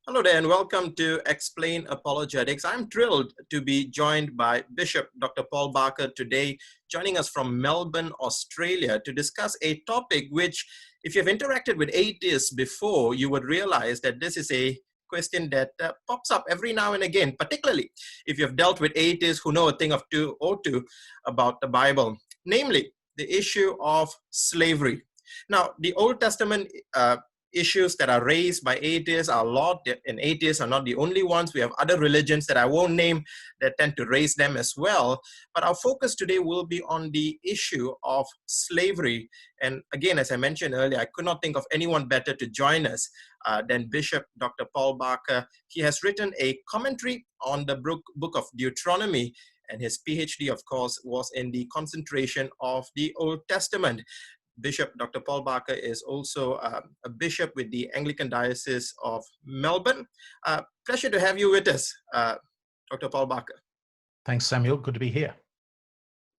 Hello there and welcome to Explain Apologetics. I'm thrilled to be joined by Bishop Dr. Paul Barker today, joining us from Melbourne, Australia, to discuss a topic which, if you've interacted with atheists before, you would realize that this is a question that pops up every now and again, particularly if you've dealt with atheists who know a thing or two about the Bible, namely the issue of slavery. Now, the Old Testament issues that are raised by atheists are a lot, and atheists are not the only ones. We have other religions that I won't name that tend to raise them as well. But our focus today will be on the issue of slavery. And again, as I mentioned earlier, I could not think of anyone better to join us than Bishop Dr. Paul Barker. He has written a commentary on the book of Deuteronomy, and his PhD, of course, was in the concentration of the Old Testament. Bishop Dr. Paul Barker is also a bishop with the Anglican Diocese of Melbourne. Pleasure to have you with us, Dr. Paul Barker. Thanks, Samuel. Good to be here.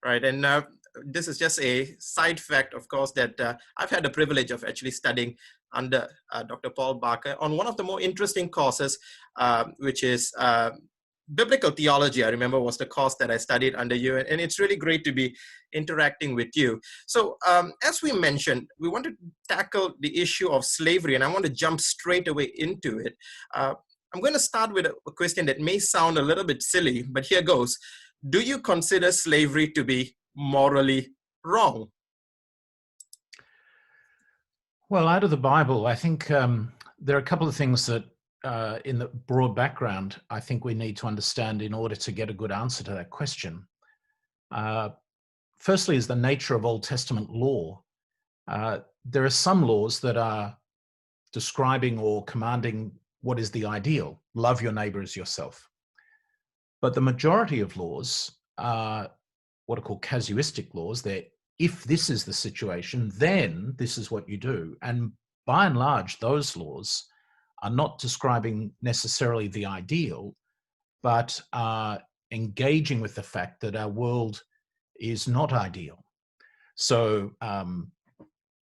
Right, and this is just a side fact, of course, that I've had the privilege of actually studying under Dr. Paul Barker on one of the more interesting courses, which is Biblical Theology. I remember was the course that I studied under you, and it's really great to be interacting with you. So as we mentioned, we want to tackle the issue of slavery, and I want to jump straight away into it. I'm going to start with a question that may sound a little bit silly, but here goes. Do you consider slavery to be morally wrong? Well, out of the Bible, I think there are a couple of things that in the broad background, I think we need to understand in order to get a good answer to that question. Firstly is the nature of Old Testament law. There are some laws that are describing or commanding what is the ideal, love your neighbor as yourself. But the majority of laws are what are called casuistic laws. They're, if this is the situation, then this is what you do. And by and large, those laws are not describing necessarily the ideal, but are engaging with the fact that our world is not ideal. So,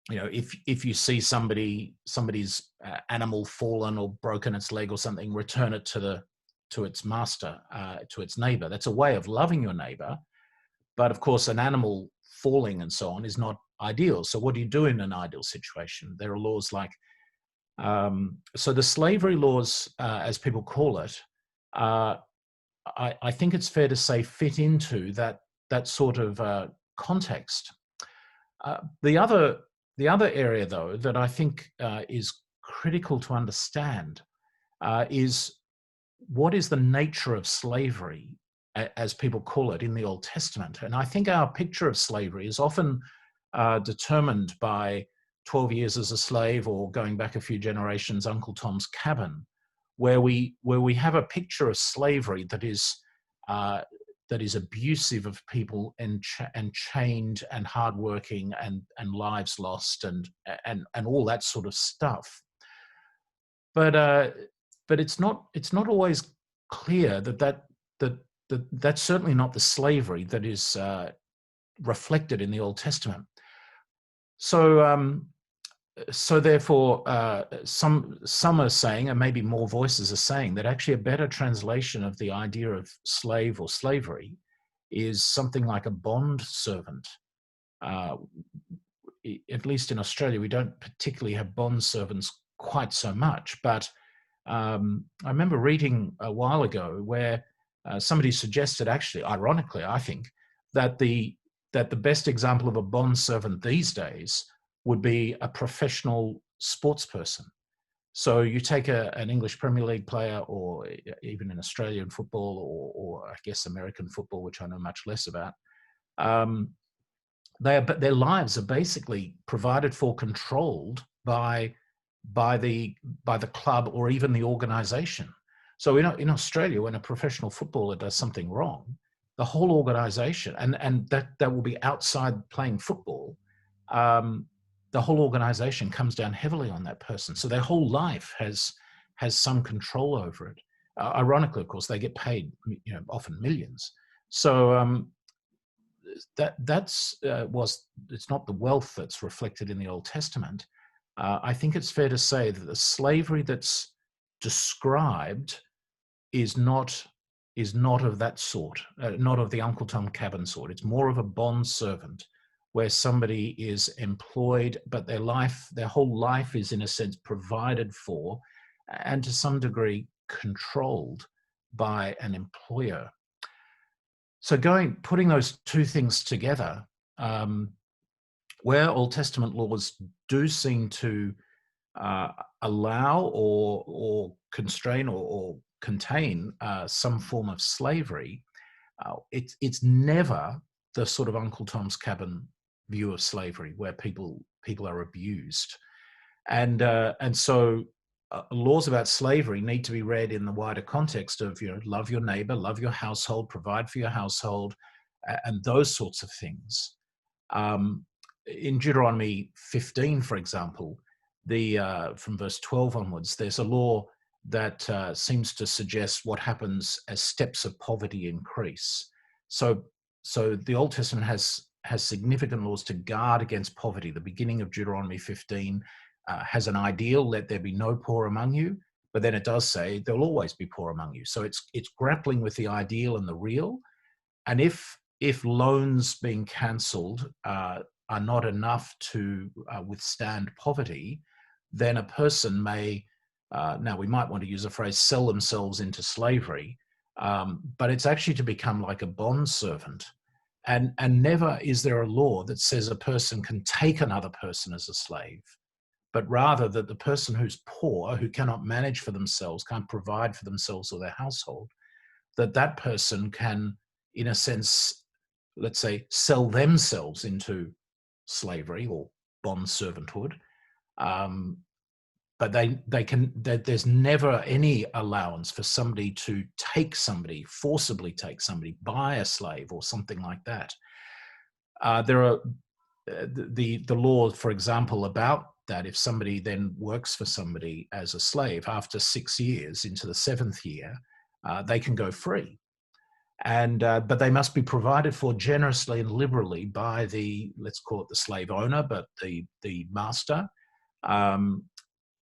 you know, if you see somebody's animal fallen or broken its leg or something, return it to its master, to its neighbor. That's a way of loving your neighbor. But of course, an animal falling and so on is not ideal. So what do you do in an ideal situation? There are laws like, so the slavery laws, as people call it, I think it's fair to say fit into that sort of context. The other area, though, that I think is critical to understand is what is the nature of slavery, as people call it, in the Old Testament. And I think our picture of slavery is often determined by 12 years as a slave, or going back a few generations, Uncle Tom's Cabin, where we have a picture of slavery that is abusive of people and chained and hardworking and lives lost and all that sort of stuff. But it's not always clear that's certainly not the slavery that is reflected in the Old Testament. So therefore, some are saying, and maybe more voices are saying, that actually a better translation of the idea of slave or slavery is something like a bond servant. At least in Australia, we don't particularly have bond servants quite so much. But I remember reading a while ago where somebody suggested, actually, ironically, I think, that the best example of a bond servant these days would be a professional sports person. So you take an English Premier League player, or even in Australian football, or I guess American football, which I know much less about. Their lives are basically provided for, controlled by the club or even the organisation. So in Australia, when a professional footballer does something wrong, the whole organisation, and that will be outside playing football, the whole organization comes down heavily on that person. So their whole life has some control over it. Ironically, of course, they get paid, often millions. So it's not the wealth that's reflected in the Old Testament. I think it's fair to say that the slavery that's described is not of that sort, not of the Uncle Tom cabin sort. It's more of a bond servant, where somebody is employed, but their whole life is in a sense provided for, and to some degree controlled by an employer. So putting those two things together, where Old Testament laws do seem to allow or constrain or contain some form of slavery, it's never the sort of Uncle Tom's Cabin view of slavery where people are abused, and so laws about slavery need to be read in the wider context of, love your neighbor, love your household, provide for your household, and those sorts of things. In Deuteronomy 15, for example, from verse 12 onwards, there's a law that seems to suggest what happens as steps of poverty increase. So the Old Testament has significant laws to guard against poverty. The beginning of Deuteronomy 15 has an ideal: let there be no poor among you. But then it does say there'll always be poor among you. So it's grappling with the ideal and the real. And if loans being cancelled are not enough to withstand poverty, then a person may, now we might want to use a phrase, sell themselves into slavery, but it's actually to become like a bond servant. And never is there a law that says a person can take another person as a slave, but rather that the person who's poor, who cannot manage for themselves, can't provide for themselves or their household, that person can, in a sense, let's say, sell themselves into slavery or bond servanthood. But there's never any allowance for somebody to forcibly take somebody, buy a slave or something like that. There are the law, for example, about that. If somebody then works for somebody as a slave, after 6 years, into the 7th year, they can go free. But they must be provided for generously and liberally by let's call it the slave owner, but the master.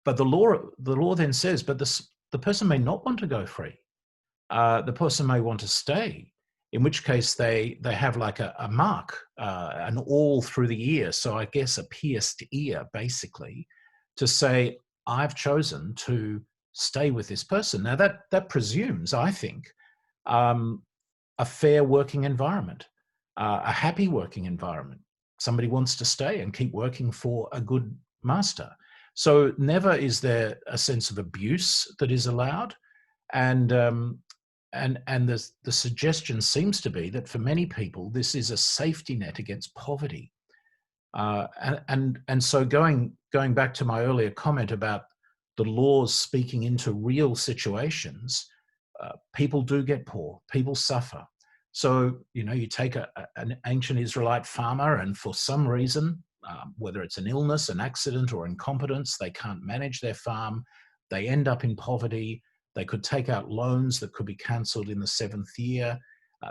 But the law then says, but the person may not want to go free. The person may want to stay, in which case they have like a mark, an awl through the ear. So I guess a pierced ear, basically, to say, I've chosen to stay with this person. Now that presumes, I think, a fair working environment, a happy working environment. Somebody wants to stay and keep working for a good master. So never is there a sense of abuse that is allowed. And the suggestion seems to be that for many people, this is a safety net against poverty. And so going back to my earlier comment about the laws speaking into real situations, people do get poor, people suffer. So, you take an ancient Israelite farmer, and for some reason, whether it's an illness, an accident, or incompetence, they can't manage their farm, they end up in poverty. They could take out loans that could be cancelled in the 7th year.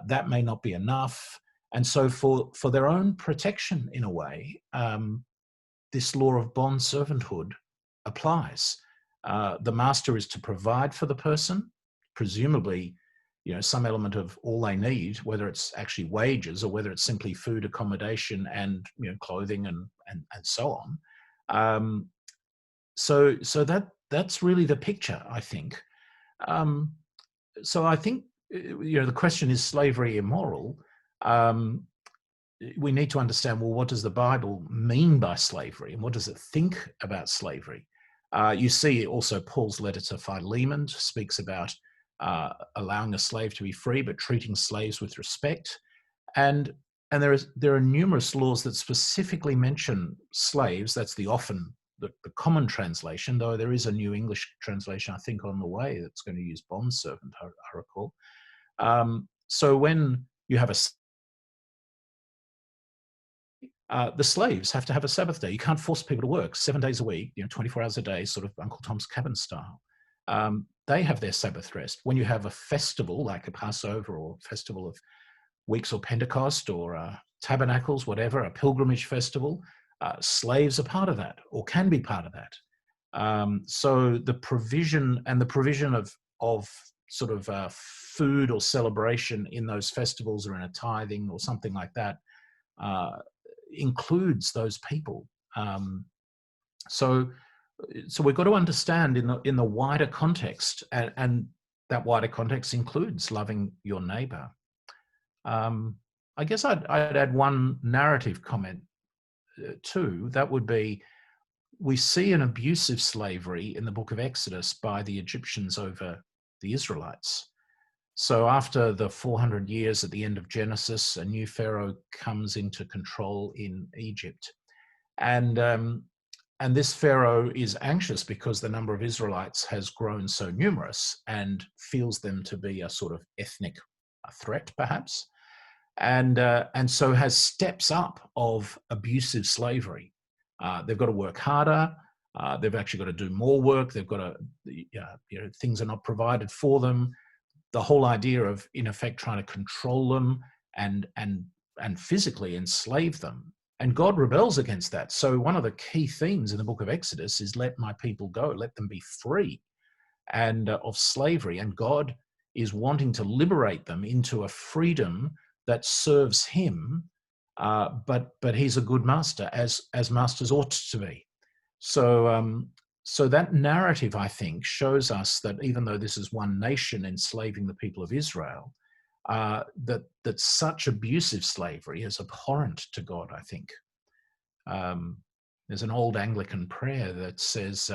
That may not be enough. And so for their own protection, in a way, this law of bond servanthood applies. The master is to provide for the person, presumably, some element of all they need, whether it's actually wages or whether it's simply food, accommodation, and clothing and so on. So that's really the picture, I think. So I think the question is slavery immoral? We need to understand, well, what does the Bible mean by slavery, and what does it think about slavery? You see also Paul's letter to Philemon speaks about allowing a slave to be free, but treating slaves with respect. And there are numerous laws that specifically mention slaves. That's the common translation, though there is a New English translation, I think, on the way that's going to use bondservant, I recall. So when you have the slaves have to have a Sabbath day. You can't force people to work 7 days a week, 24 hours a day, sort of Uncle Tom's Cabin style. They have their Sabbath rest. When you have a festival like a Passover or festival of Weeks or Pentecost or Tabernacles, whatever, a pilgrimage festival, slaves are part of that or can be part of that. So the provision of sort of food or celebration in those festivals or in a tithing or something like that includes those people. So we've got to understand in the wider context, and that wider context includes loving your neighbor. I guess I'd add one narrative comment too. That would be, we see an abusive slavery in the book of Exodus by the Egyptians over the Israelites. So after the 400 years at the end of Genesis, a new Pharaoh comes into control in Egypt. And this Pharaoh is anxious because the number of Israelites has grown so numerous and feels them to be a sort of ethnic threat, perhaps. And so has steps up of abusive slavery. They've got to work harder. They've actually got to do more work. They've got to, things are not provided for them. The whole idea of, in effect, trying to control them and physically enslave them. And God rebels against that. So one of the key themes in the book of Exodus is, let my people go, let them be free and of slavery. And God is wanting to liberate them into a freedom that serves him, but he's a good master, as masters ought to be. So that narrative, I think, shows us that even though this is one nation enslaving the people of Israel, that such abusive slavery is abhorrent to God, I think. There's an old Anglican prayer that says,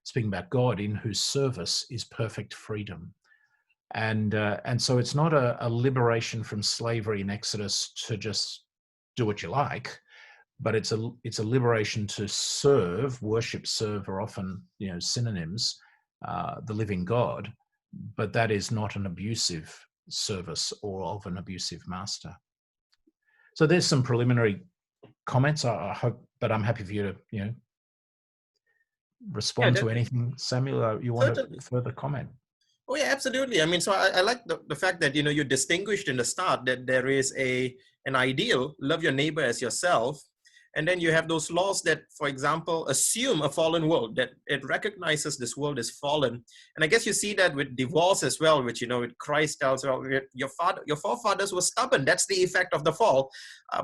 speaking about God, in whose service is perfect freedom. And so it's not a liberation from slavery in Exodus to just do what you like, but it's a liberation to serve. Worship, serve are often synonyms, the living God, but that is not an abusive service or of an abusive master. So there's some preliminary comments, I hope, but I'm happy for you to respond to anything. Samuel, you want to further comment? Oh yeah, absolutely. I mean, so I like the fact that you distinguished in the start that there is an ideal, love your neighbor as yourself. And then you have those laws that, for example, assume a fallen world, that it recognizes this world is fallen. And I guess you see that with divorce as well, which, with Christ tells, well, your forefathers were stubborn. That's the effect of the fall.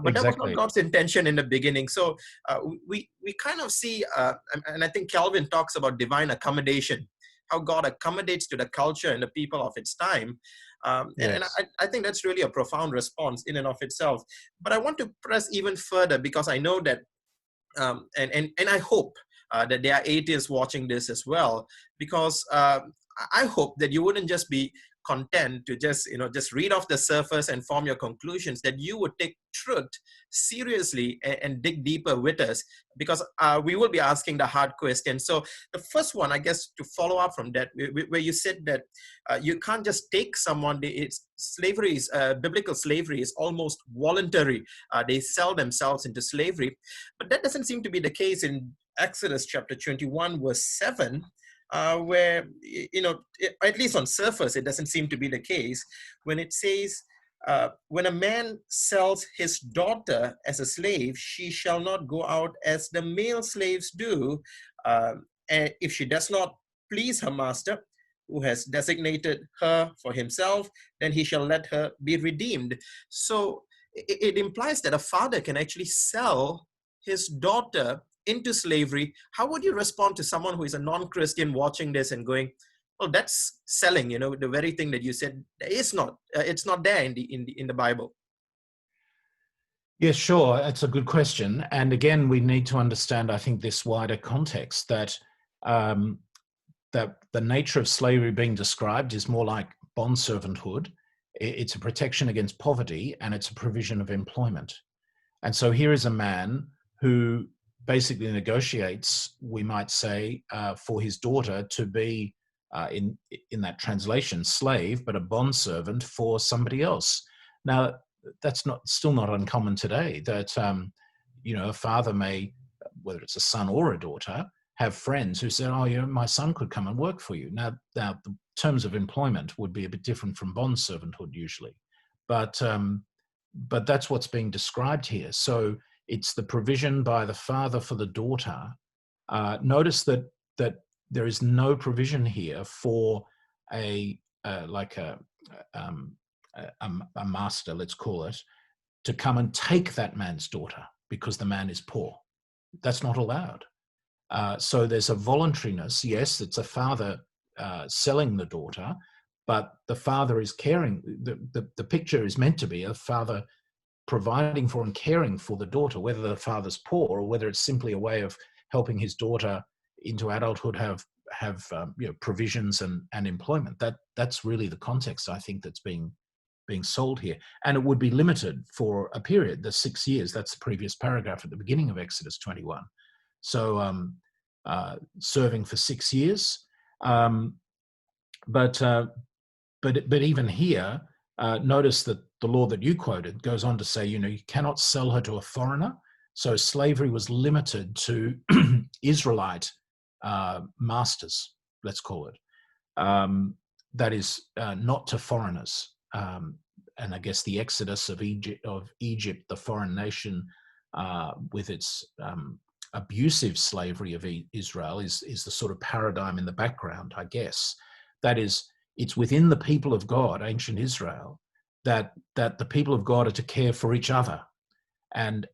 But That was not God's intention in the beginning. So we kind of see, and I think Calvin talks about divine accommodation, how God accommodates to the culture and the people of its time. And I think that's really a profound response in and of itself. But I want to press even further, because I know that, and I hope that there are atheists watching this as well, because I hope that you wouldn't just be content to just read off the surface and form your conclusions, that you would take truth seriously and dig deeper with us, because we will be asking the hard questions. So the first one, I guess, to follow up from that, where you said that you can't just take someone, biblical slavery is almost voluntary. They sell themselves into slavery. But that doesn't seem to be the case in Exodus chapter 21, verse 7. Where, at least on surface, it doesn't seem to be the case, when it says, when a man sells his daughter as a slave, she shall not go out as the male slaves do. And if she does not please her master, who has designated her for himself, then he shall let her be redeemed. So it implies that a father can actually sell his daughter into slavery. How would you respond to someone who is a non-Christian watching this and going, well, that's selling, the very thing that you said it's not there in the Bible? Yes, sure. That's a good question. And again, we need to understand, I think, this wider context, that that the nature of slavery being described is more like bondservanthood. It's a protection against poverty, and it's a provision of employment. And so here is a man who basically negotiates, we might say, for his daughter to be, in that translation, slave, but a bondservant for somebody else. Now, that's still not uncommon today, that a father may, whether it's a son or a daughter, have friends who say, oh, my son could come and work for you. Now the terms of employment would be a bit different from bondservanthood usually, but that's what's being described here. So it's the provision by the father for the daughter Notice that there is no provision here for a master, let's call it, to come and take that man's daughter because the man is poor. That's not allowed. So there's a voluntariness. Yes, it's a father selling the daughter, but the father is caring. The picture is meant to be a father providing for and caring for the daughter, whether the father's poor or whether it's simply a way of helping his daughter into adulthood have provisions and employment. That's really the context, I think, that's being sold here. And it would be limited for a period, the 6 years. That's the previous paragraph at the beginning of Exodus 21. So serving for 6 years. But even here, notice that the law that you quoted goes on to say, you cannot sell her to a foreigner. So slavery was limited to Israelite masters, let's call it. That is not to foreigners. And I guess the exodus of Egypt, the foreign nation, with its abusive slavery of Israel, is the sort of paradigm in the background, I guess. That is, it's within the people of God, ancient Israel, that the people of God are to care for each other, and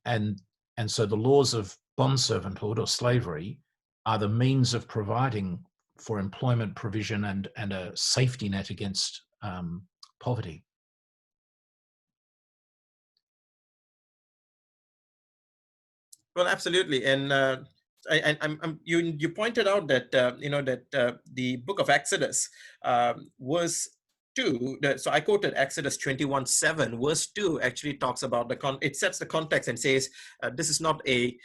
so the laws of bondservanthood or slavery are the means of providing for employment provision and a safety net against poverty. Well, absolutely, and you pointed out that the book of Exodus, verse 2. So I quoted Exodus 21:7. Verse 2 actually talks about it sets the context and says this is not a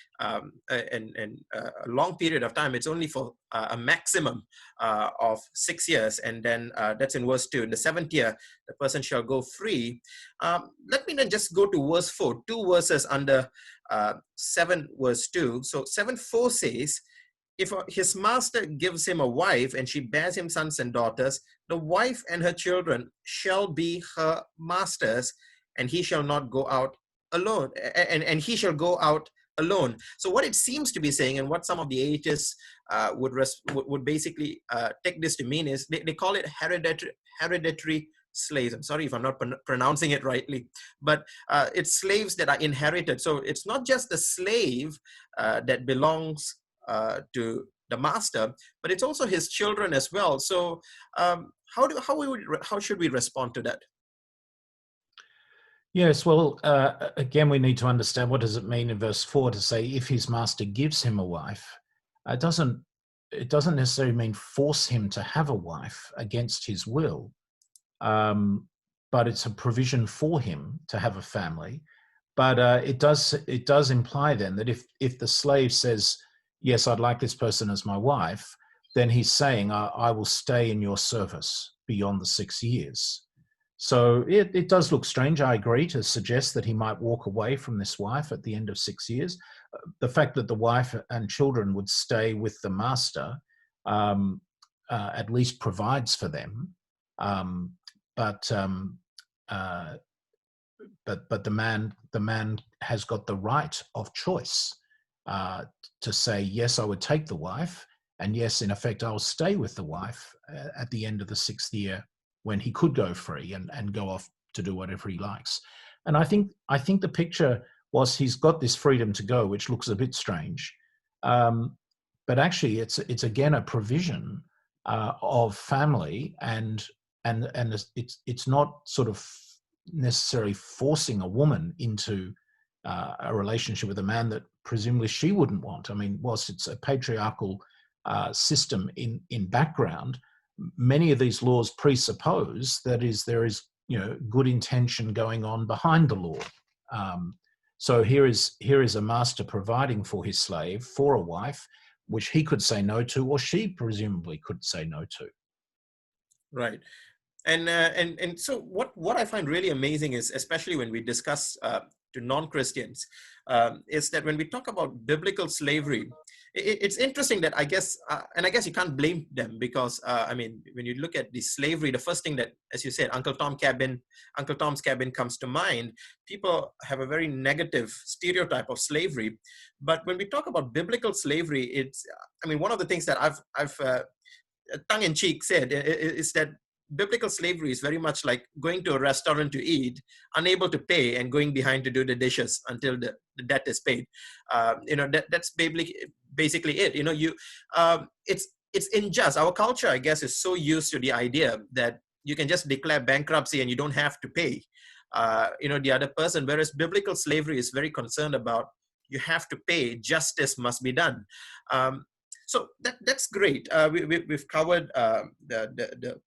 long period of time. It's only for a maximum of 6 years, and then that's in verse 2. In the 7th year, the person shall go free. Let me then just go to verse 4. 2 verses under 7 verse 2. So 7:4 says, if his master gives him a wife and she bears him sons and daughters, the wife and her children shall be her master's, and he shall not go out alone, and he shall go out alone. So what it seems to be saying, and what some of the atheists would basically take this to mean, is they call it hereditary slaves. I'm sorry if I'm not pronouncing it rightly, but it's slaves that are inherited. So it's not just the slave that belongs to the master, but it's also his children as well. So how should we respond to that? Yes, well, again, we need to understand, what does it mean in verse 4 to say if his master gives him a wife? It doesn't necessarily mean force him to have a wife against his will, but it's a provision for him to have a family. But it does imply then that if the slave says, yes, I'd like this person as my wife, then he's saying, I will stay in your service beyond the 6 years. So it does look strange, I agree, to suggest that he might walk away from this wife at the end of 6 years. The fact that the wife and children would stay with the master at least provides for them. But the man has got the right of choice to say, yes, I would take the wife, and yes, in effect, I'll stay with the wife at the end of the 6th year, when he could go free and go off to do whatever he likes. And I think the picture was he's got this freedom to go, which looks a bit strange, but actually it's again a provision of family, and it's not sort of necessarily forcing a woman into a relationship with a man that presumably she wouldn't want. I mean, whilst it's a patriarchal system in background, many of these laws presuppose that there is good intention going on behind the law. So here is a master providing for his slave for a wife, which he could say no to, or she presumably could say no to. Right. And so what I find really amazing is, especially when we discuss to non-Christians, is that when we talk about biblical slavery, it's interesting that I guess you can't blame them, because I mean, when you look at the slavery, the first thing that, as you said, Uncle Tom's Cabin comes to mind. People have a very negative stereotype of slavery, but when we talk about biblical slavery, it's, I mean, one of the things that I've tongue-in-cheek said is that biblical slavery is very much like going to a restaurant to eat, unable to pay, and going behind to do the dishes until the debt is paid. That's basically it. It's unjust. Our culture, I guess, is so used to the idea that you can just declare bankruptcy and you don't have to pay the other person, whereas biblical slavery is very concerned about you have to pay, justice must be done. So that's great. We've covered the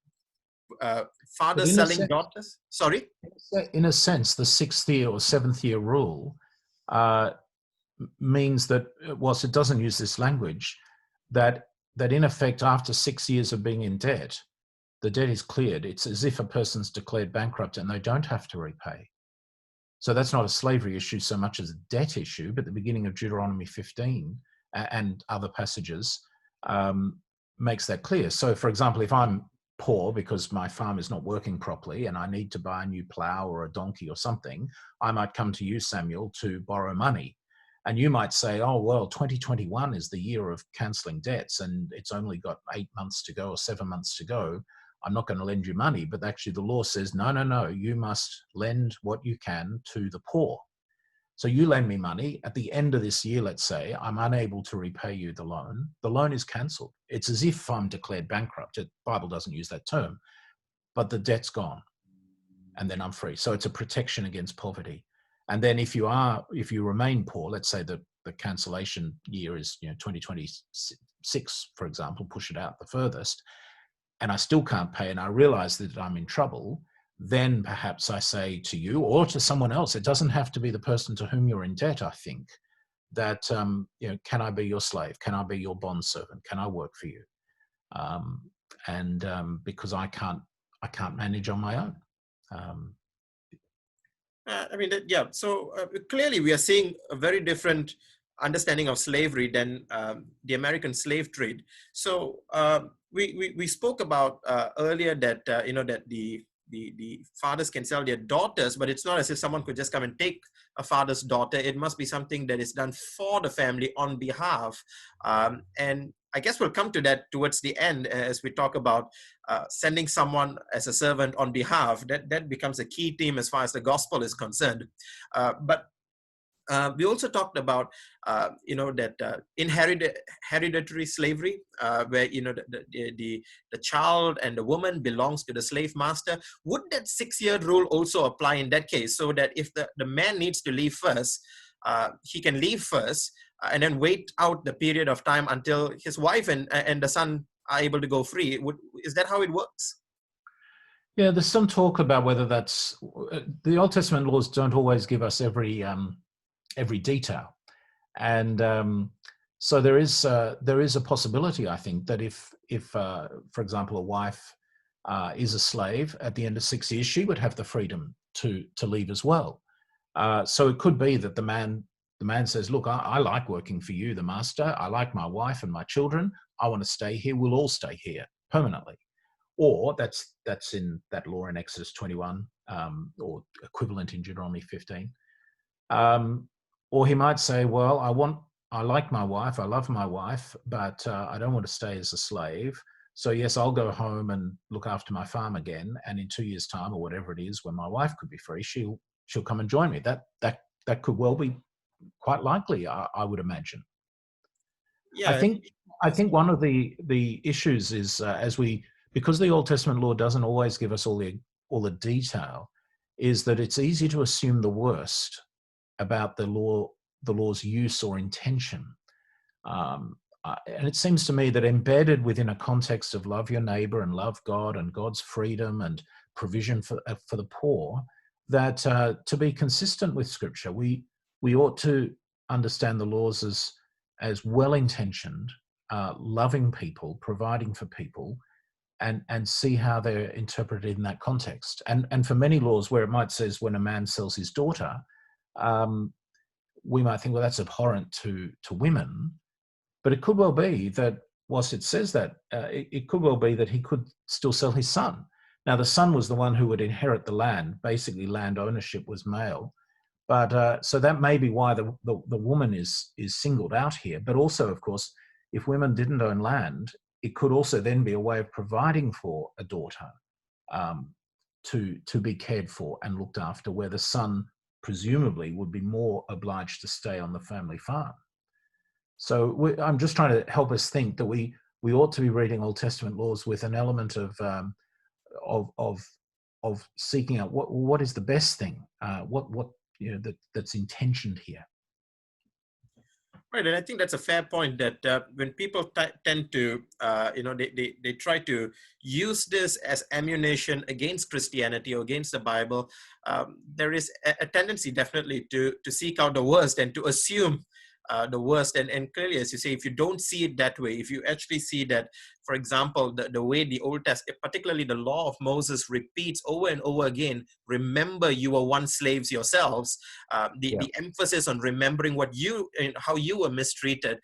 fathers selling daughters. Sorry? In a sense, the 6th year or 7th year rule means that, whilst it doesn't use this language, that in effect, after 6 years of being in debt, the debt is cleared. It's as if a person's declared bankrupt and they don't have to repay. So that's not a slavery issue so much as a debt issue, but the beginning of Deuteronomy 15 and other passages makes that clear. So, for example, if I'm poor because my farm is not working properly and I need to buy a new plow or a donkey or something, I might come to you, Samuel, to borrow money. And you might say, oh, well, 2021 is the year of cancelling debts and it's only got 8 months to go or 7 months to go. I'm not going to lend you money. But actually the law says, no, you must lend what you can to the poor. So you lend me money. At the end of this year, let's say, I'm unable to repay you the loan. The loan is cancelled. It's as if I'm declared bankrupt. The Bible doesn't use that term, but the debt's gone and then I'm free. So it's a protection against poverty. And then if you remain poor, let's say that the cancellation year is 2026, for example, push it out the furthest, and I still can't pay and I realize that I'm in trouble, then perhaps I say to you or to someone else, it doesn't have to be the person to whom you're in debt, I think, that, can I be your slave? Can I be your bondservant? Can I work for you? Because I can't manage on my own. So clearly we are seeing a very different understanding of slavery than the American slave trade. So we spoke about earlier that that the fathers can sell their daughters, but it's not as if someone could just come and take a father's daughter. It must be something that is done for the family on behalf. And I guess we'll come to that towards the end as we talk about sending someone as a servant on behalf. That becomes a key theme as far as the gospel is concerned. But we also talked about, hereditary slavery, where the child and the woman belongs to the slave master. Would that 6-year rule also apply in that case, so that if the man needs to leave first, he can leave first and then wait out the period of time until his wife and the son are able to go free? Is that how it works? Yeah, there's some talk about whether that's the Old Testament laws don't always give us every detail, and so there is a possibility, I think, that if for example, a wife is a slave at the end of 6 years, she would have the freedom to leave as well. So it could be that the man says, look, I like working for you, the master. I like my wife and my children. I want to stay here. We'll all stay here permanently. Or that's in that law in Exodus 21, or equivalent in Deuteronomy 15. Or he might say, well, I like my wife, I love my wife, but I don't want to stay as a slave. So yes, I'll go home and look after my farm again. And in 2 years' time, or whatever it is, when my wife could be free, she'll come and join me. That could well be quite likely, I would imagine. Yeah, I think one of the issues is because the Old Testament law doesn't always give us all the detail, is that it's easy to assume the worst about the law's use or intention. And it seems to me that embedded within a context of love your neighbor and love God and God's freedom and provision for the poor, that to be consistent with Scripture, we ought to understand the laws as well-intentioned, loving people, providing for people, and see how they're interpreted in that context. And for many laws where it might says when a man sells his daughter, we might think, well, that's abhorrent to women, but it could well be that whilst it says that, it could well be that he could still sell his son. Now, the son was the one who would inherit the land. Basically, land ownership was male. But so that may be why the woman is singled out here. But also, of course, if women didn't own land, it could also then be a way of providing for a daughter to be cared for and looked after, where the son presumably would be more obliged to stay on the family farm. So I'm just trying to help us think that we ought to be reading Old Testament laws with an element of seeking out what is the best thing, that's intentioned here. Right, and I think that's a fair point, that when people tend to, they try to use this as ammunition against Christianity or against the Bible, there is a tendency definitely to seek out the worst and to assume the worst. And clearly, as you say, if you don't see it that way, if you actually see that, for example, the way the Old Testament, particularly the law of Moses, repeats over and over again, remember you were once slaves yourselves, the emphasis on remembering how you were mistreated,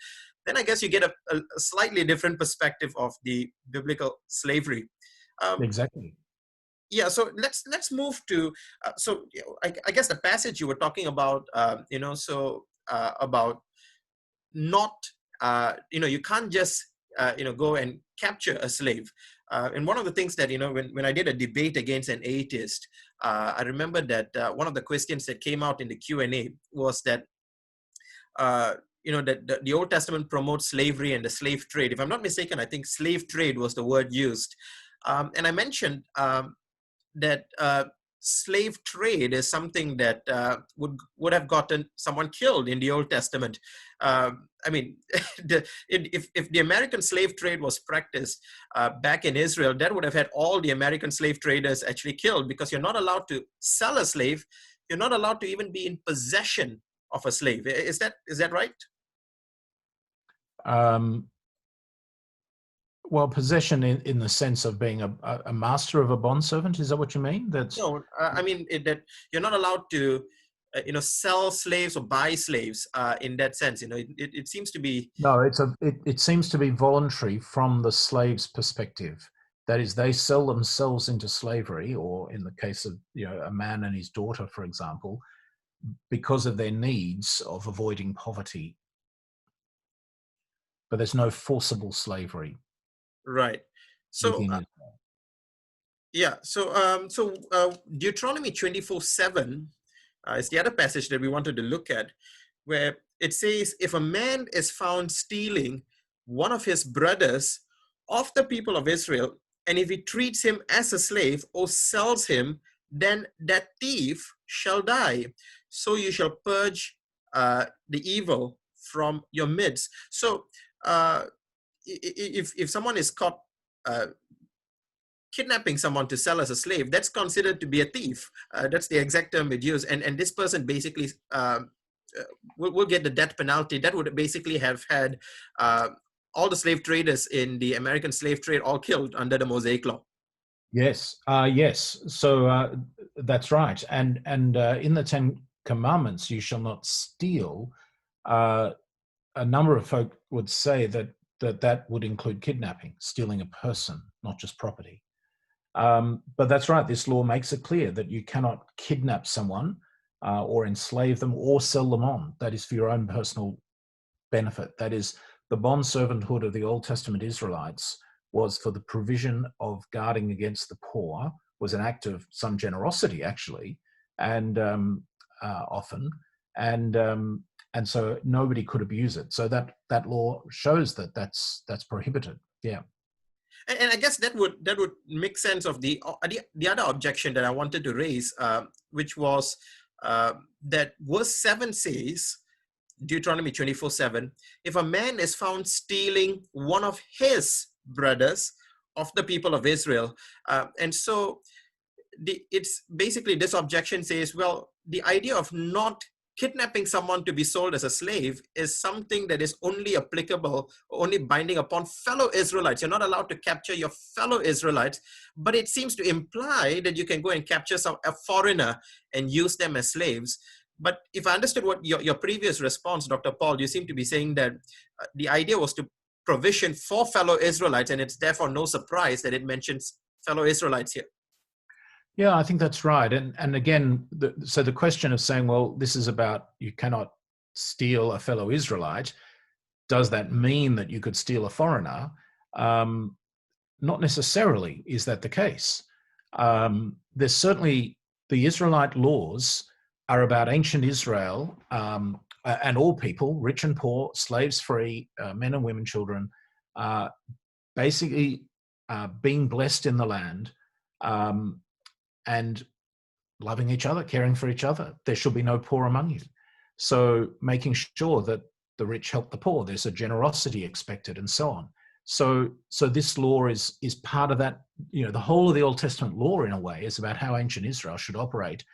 then I guess you get a slightly different perspective of the biblical slavery. Exactly. Yeah, so let's move to I guess the passage you were talking about, about not, you can't just, go and capture a slave. And one of the things that, when I did a debate against an atheist, I remember that one of the questions that came out in the Q&A was that, that the Old Testament promotes slavery and the slave trade. If I'm not mistaken, I think slave trade was the word used. And I mentioned that slave trade is something that would have gotten someone killed in the Old Testament. I mean, if the American slave trade was practiced back in Israel, that would have had all the American slave traders actually killed, because you're not allowed to sell a slave. You're not allowed to even be in possession of a slave. Is that right? Well, possession in the sense of being a master of a bondservant, is that what you mean? No, I mean that you're not allowed to, sell slaves or buy slaves in that sense. It seems to be. No, it seems to be voluntary from the slave's perspective. That is, they sell themselves into slavery, or in the case of a man and his daughter, for example, because of their needs of avoiding poverty. But there's no forcible slavery. Right. So Deuteronomy 24:7 is the other passage that we wanted to look at, where it says, if a man is found stealing one of his brothers of the people of Israel, and if he treats him as a slave or sells him, then that thief shall die. So you shall purge the evil from your midst. So if someone is caught kidnapping someone to sell as a slave, that's considered to be a thief. That's the exact term it used. And this person basically will get the death penalty. That would basically have had all the slave traders in the American slave trade all killed under the Mosaic Law. Yes, yes. So that's right. And in the Ten Commandments, you shall not steal. A number of folk would say that would include kidnapping, stealing a person, not just property. But that's right. This law makes it clear that you cannot kidnap someone or enslave them or sell them on. That is for your own personal benefit. That is, the bond servanthood of the Old Testament Israelites was for the provision of guarding against the poor, was an act of some generosity, actually, and often, and so nobody could abuse it. So that law shows that that's prohibited. Yeah. And I guess that would make sense of the other objection that I wanted to raise, which was that verse 7 says, Deuteronomy 24:7, if a man is found stealing one of his brothers of the people of Israel, and so it's basically, this objection says, well, the idea of not kidnapping someone to be sold as a slave is something that is only applicable, only binding upon fellow Israelites. You're not allowed to capture your fellow Israelites, but it seems to imply that you can go and capture a foreigner and use them as slaves. But if I understood what your previous response, Dr. Paul, you seem to be saying that the idea was to provision for fellow Israelites, and it's therefore no surprise that it mentions fellow Israelites here. Yeah, I think that's right. And again, so the question of saying, well, this is about you cannot steal a fellow Israelite, does that mean that you could steal a foreigner? Not necessarily is that the case. There's certainly, the Israelite laws are about ancient Israel and all people, rich and poor, slaves free, men and women, children, basically being blessed in the land and loving each other, caring for each other. There should be no poor among you. So making sure that the rich help the poor, there's a generosity expected and so on. So this law is part of that. The whole of the Old Testament law, in a way, is about how ancient Israel should operate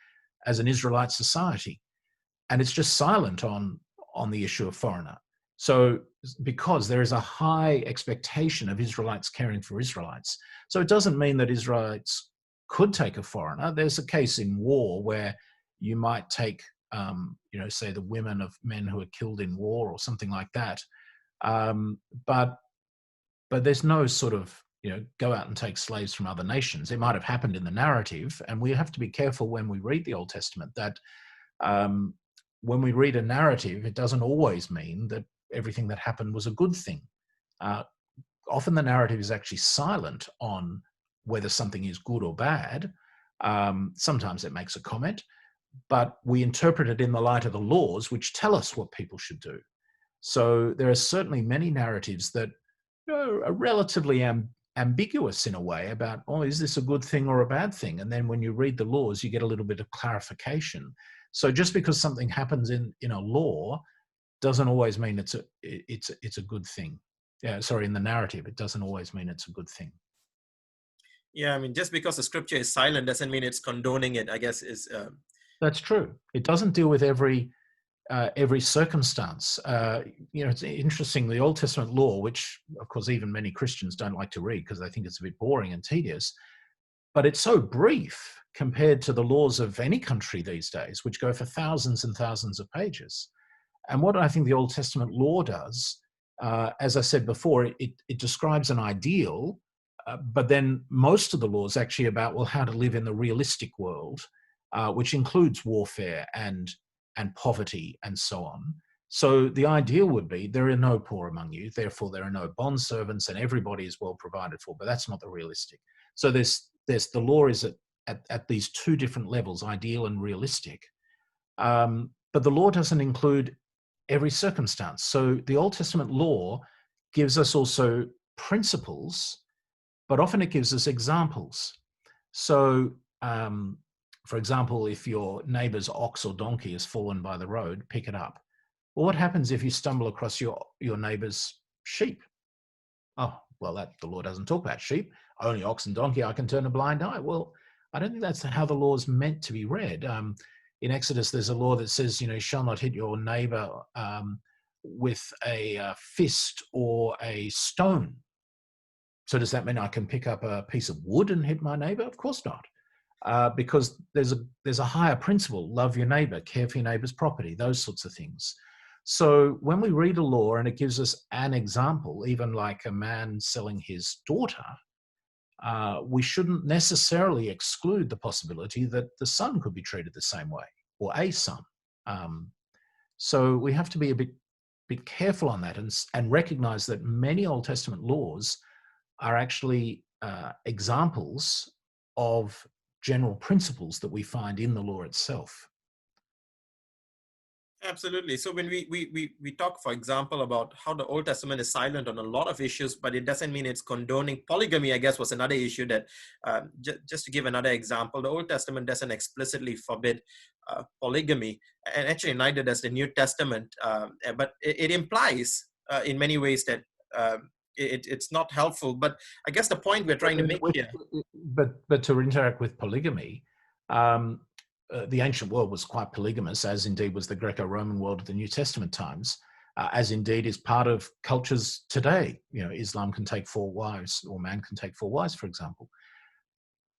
as an Israelite society. And it's just silent on the issue of foreigner. So because there is a high expectation of Israelites caring for Israelites. So it doesn't mean that Israelites could take a foreigner. There's a case in war where you might take, say the women of men who are killed in war or something like that. But there's no sort of, go out and take slaves from other nations. It might have happened in the narrative, and we have to be careful when we read the Old Testament that when we read a narrative, it doesn't always mean that everything that happened was a good thing. Often the narrative is actually silent on whether something is good or bad. Sometimes it makes a comment, but we interpret it in the light of the laws, which tell us what people should do. So there are certainly many narratives that are relatively ambiguous in a way about, is this a good thing or a bad thing? And then when you read the laws, you get a little bit of clarification. So just because something happens in a law doesn't always mean it's a good thing. In the narrative, it doesn't always mean it's a good thing. Yeah, I mean, just because the scripture is silent doesn't mean it's condoning it, I guess is... That's true. It doesn't deal with every circumstance. It's interesting, the Old Testament law, which of course even many Christians don't like to read because they think it's a bit boring and tedious, but it's so brief compared to the laws of any country these days, which go for thousands and thousands of pages. And what I think the Old Testament law does, as I said before, it describes an ideal, but then most of the law is actually about, how to live in the realistic world, which includes warfare and poverty and so on. So the ideal would be there are no poor among you, therefore there are no bondservants and everybody is well provided for, but that's not the realistic. So there's the law is at these two different levels, ideal and realistic. But the law doesn't include every circumstance. So the Old Testament law gives us also principles, but often it gives us examples. So, for example, if your neighbor's ox or donkey has fallen by the road, pick it up. Well, what happens if you stumble across your neighbor's sheep? Oh, well, the law doesn't talk about sheep. Only ox and donkey, I can turn a blind eye. Well, I don't think that's how the law is meant to be read. In Exodus, there's a law that says, you shall not hit your neighbor with a fist or a stone. So does that mean I can pick up a piece of wood and hit my neighbor? Of course not. Because there's a higher principle, love your neighbor, care for your neighbor's property, those sorts of things. So when we read a law and it gives us an example, even like a man selling his daughter, we shouldn't necessarily exclude the possibility that the son could be treated the same way, or a son. So we have to be a bit careful on that and recognize that many Old Testament laws are actually examples of general principles that we find in the law itself. Absolutely. So when we talk, for example, about how the Old Testament is silent on a lot of issues, but it doesn't mean it's condoning polygamy, I guess, was another issue that, just to give another example, the Old Testament doesn't explicitly forbid polygamy, and actually neither does the New Testament, but it implies in many ways that it's not helpful. But I guess the point we're trying to make here... But to interact with polygamy, the ancient world was quite polygamous, as indeed was the Greco-Roman world of the New Testament times, as indeed is part of cultures today. Islam can take 4 wives, or man can take 4 wives, for example.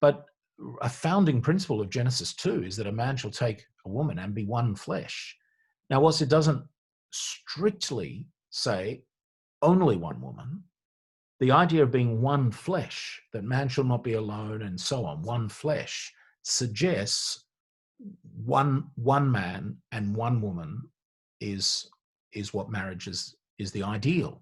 But a founding principle of Genesis 2 is that a man shall take a woman and be one flesh. Now, whilst it doesn't strictly say only one woman, the idea of being one flesh, that man shall not be alone and so on, one flesh, suggests one man and one woman is what marriage is the ideal.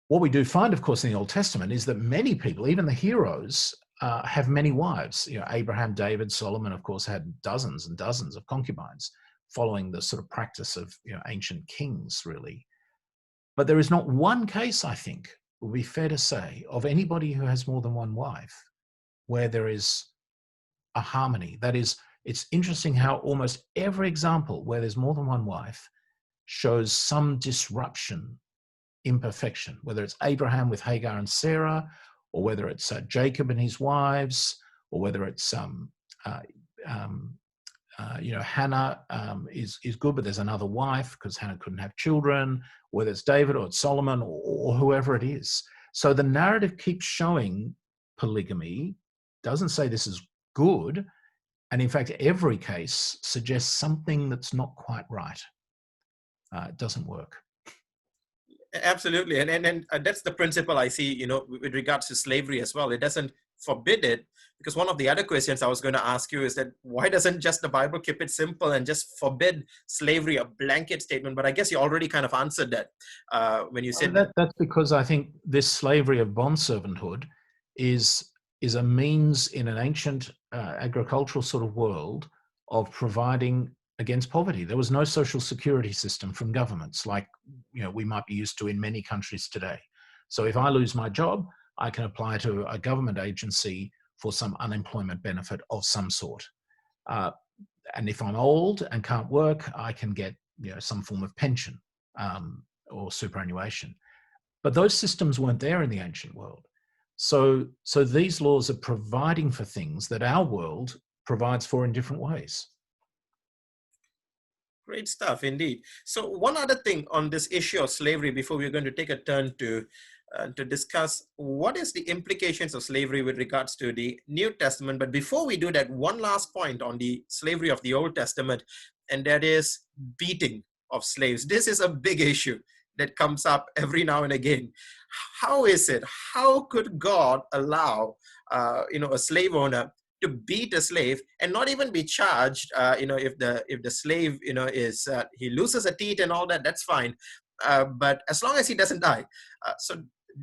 What we do find, of course, in the Old Testament is that many people, even the heroes, have many wives. You know, Abraham, David, Solomon, of course, had dozens and dozens of concubines, following the sort of practice of, you know, ancient kings, really. But there is not one case, I think, it would be fair to say, of anybody who has more than one wife where there is a harmony. That is, it's interesting how almost every example where there's more than one wife shows some disruption, imperfection, whether it's Abraham with Hagar and Sarah, or whether it's Jacob and his wives, or whether it's Hannah is good, but there's another wife because Hannah couldn't have children, whether it's David or it's Solomon or whoever it is. So the narrative keeps showing polygamy, doesn't say this is good, and in fact, every case suggests something that's not quite right. It doesn't work. Absolutely, and that's the principle I see, you know, with regards to slavery as well. It doesn't forbid it, because one of the other questions I was going to ask you is that why doesn't just the Bible keep it simple and just forbid slavery, a blanket statement? But I guess you already kind of answered that when you said that's because I think this slavery of bondservanthood is a means in an ancient agricultural sort of world of providing against poverty. There was no social security system from governments like, you know, we might be used to in many countries today. So if I lose my job, I can apply to a government agency for some unemployment benefit of some sort. And if I'm old and can't work, I can get, you know, some form of pension or superannuation. But those systems weren't there in the ancient world. So these laws are providing for things that our world provides for in different ways. Great stuff, indeed. So one other thing on this issue of slavery before we're going to take a turn to discuss what is the implications of slavery with regards to the New Testament. But before we do that, one last point on the slavery of the Old Testament, and that is beating of slaves. This is a big issue that comes up every now and again. How is it? How could God allow a slave owner to beat a slave and not even be charged? If the slave is he loses a teeth and all that, that's fine. But as long as he doesn't die, so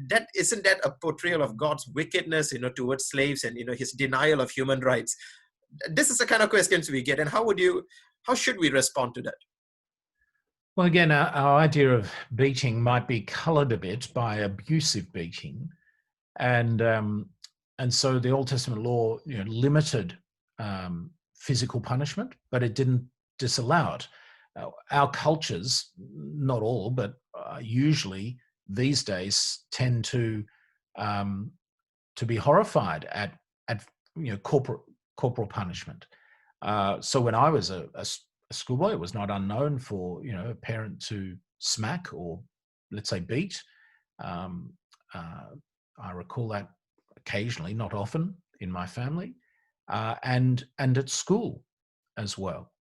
that isn't that a portrayal of God's wickedness, towards slaves and his denial of human rights? This is the kind of questions we get, and how should we respond to that? Well, again, our idea of beating might be coloured a bit by abusive beating, and so the Old Testament law, limited physical punishment, but it didn't disallow it. Our cultures, not all, but usually these days, tend to be horrified at corporal punishment. So when I was a schoolboy, it was not unknown for a parent to smack or, let's say, beat. I recall that occasionally, not often, in my family, and at school as well.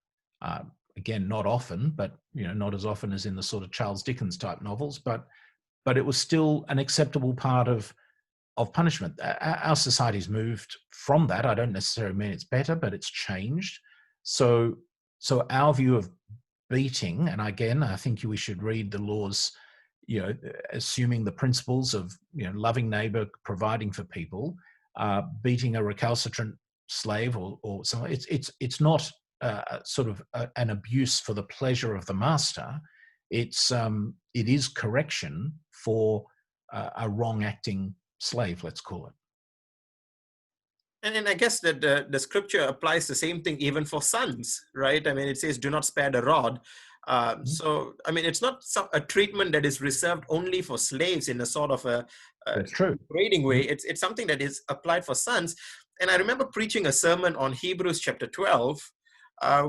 Again, not often, but not as often as in the sort of Charles Dickens type novels, but it was still an acceptable part of punishment. Our society's moved from that. I don't necessarily mean it's better, but it's changed. So our view of beating, and again, I think we should read the laws, assuming the principles of loving neighbor, providing for people, beating a recalcitrant slave or something. It's not sort of an abuse for the pleasure of the master. It is correction for a wrong acting slave, let's call it. And I guess that the scripture applies the same thing even for sons, right? I mean, it says, do not spare the rod. So, I mean, it's not a treatment that is reserved only for slaves in a sort of a grading way. It's something that is applied for sons. And I remember preaching a sermon on Hebrews chapter 12,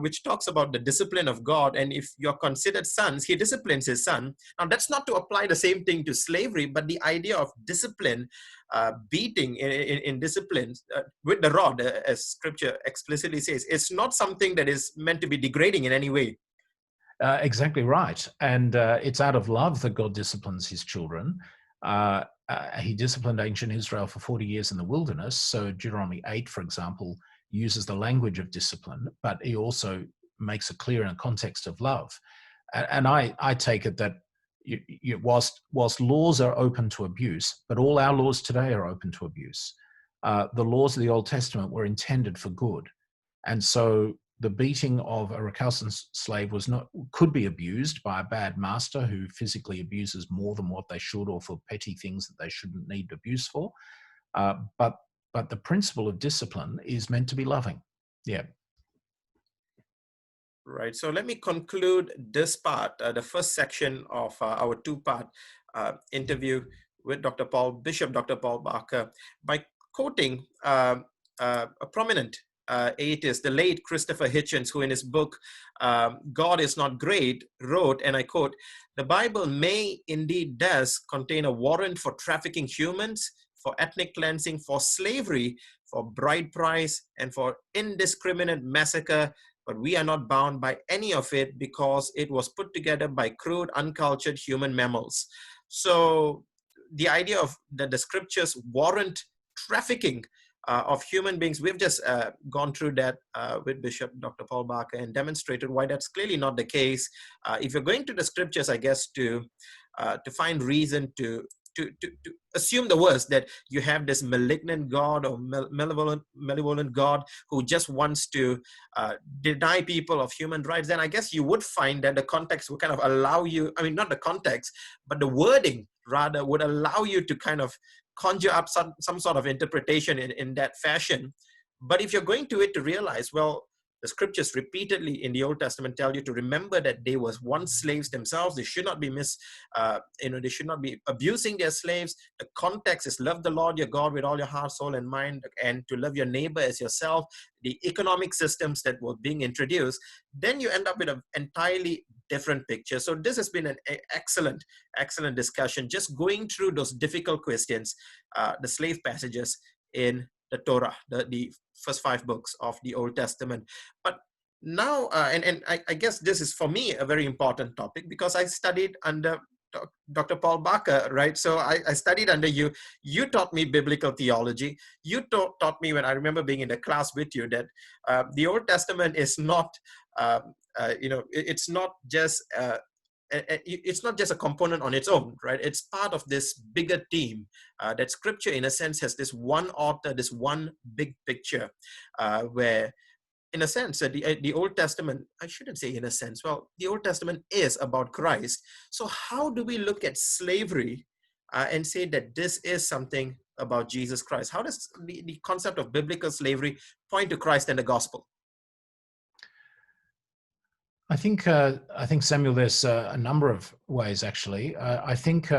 which talks about the discipline of God. And if you're considered sons, he disciplines his son. Now, that's not to apply the same thing to slavery, but the idea of discipline beating in discipline with the rod, as scripture explicitly says, it's not something that is meant to be degrading in any way. Exactly right. And it's out of love that God disciplines his children. He disciplined ancient Israel for 40 years in the wilderness. So Deuteronomy 8, for example, uses the language of discipline, but he also makes it clear in a context of love. And I take it that whilst laws are open to abuse, but all our laws today are open to abuse, the laws of the Old Testament were intended for good. And so the beating of a recalcitrant slave could be abused by a bad master who physically abuses more than what they should, or for petty things that they shouldn't need abuse for. But the principle of discipline is meant to be loving. Yeah. Right. So let me conclude this part, the first section of our two-part interview with Bishop Dr. Paul Barker, by quoting a prominent atheist, the late Christopher Hitchens, who in his book, God is Not Great, wrote, and I quote, "The Bible may indeed does contain a warrant for trafficking humans, for ethnic cleansing, for slavery, for bride price, and for indiscriminate massacre, but we are not bound by any of it because it was put together by crude, uncultured human mammals." So the idea of that the scriptures warrant trafficking of human beings, we've just gone through that with Bishop Dr. Paul Barker and demonstrated why that's clearly not the case. If you're going to the scriptures, I guess, to find reason to assume the worst, that you have this malignant God or malevolent God who just wants to deny people of human rights, then I guess you would find that the context would kind of allow you, I mean, not the context, but the wording rather would allow you to kind of conjure up some sort of interpretation in that fashion. But if you're going to it to realize, well, the scriptures repeatedly in the Old Testament tell you to remember that they was once slaves themselves. They should not be they should not be abusing their slaves. The context is love the Lord your God with all your heart, soul, and mind, and to love your neighbor as yourself. The economic systems that were being introduced, then you end up with an entirely different picture. So this has been an excellent discussion, just going through those difficult questions, the slave passages in the Torah, the first 5 books of the Old Testament. But now, and I guess this is for me a very important topic, because I studied under Dr. Paul Barker, right? So I studied under you. You taught me biblical theology. You taught me, when I remember being in the class with you, that the Old Testament is not, it's not just a component on its own, right? It's part of this bigger theme that scripture, in a sense, has this one author, this one big picture, where, in a sense, the Old Testament, I shouldn't say in a sense, well, the Old Testament is about Christ. So how do we look at slavery and say that this is something about Jesus Christ? How does the concept of biblical slavery point to Christ and the gospel? I think Samuel, there's a number of ways actually. I think